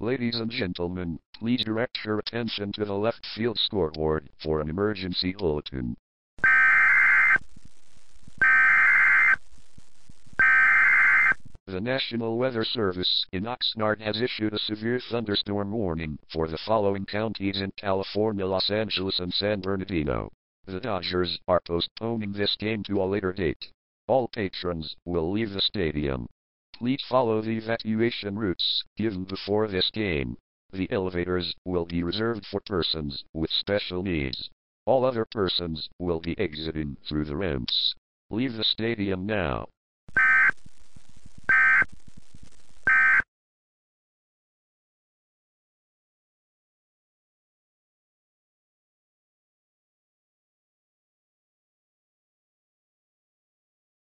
Ladies and gentlemen, please direct your attention to the left field scoreboard for an emergency bulletin. The National Weather Service in Oxnard has issued a severe thunderstorm warning for the following counties in California: Los Angeles and San Bernardino. The Dodgers are postponing this game to a later date. All patrons will leave the stadium. Please follow the evacuation routes given before this game. The elevators will be reserved for persons with special needs. All other persons will be exiting through the ramps. Leave the stadium now.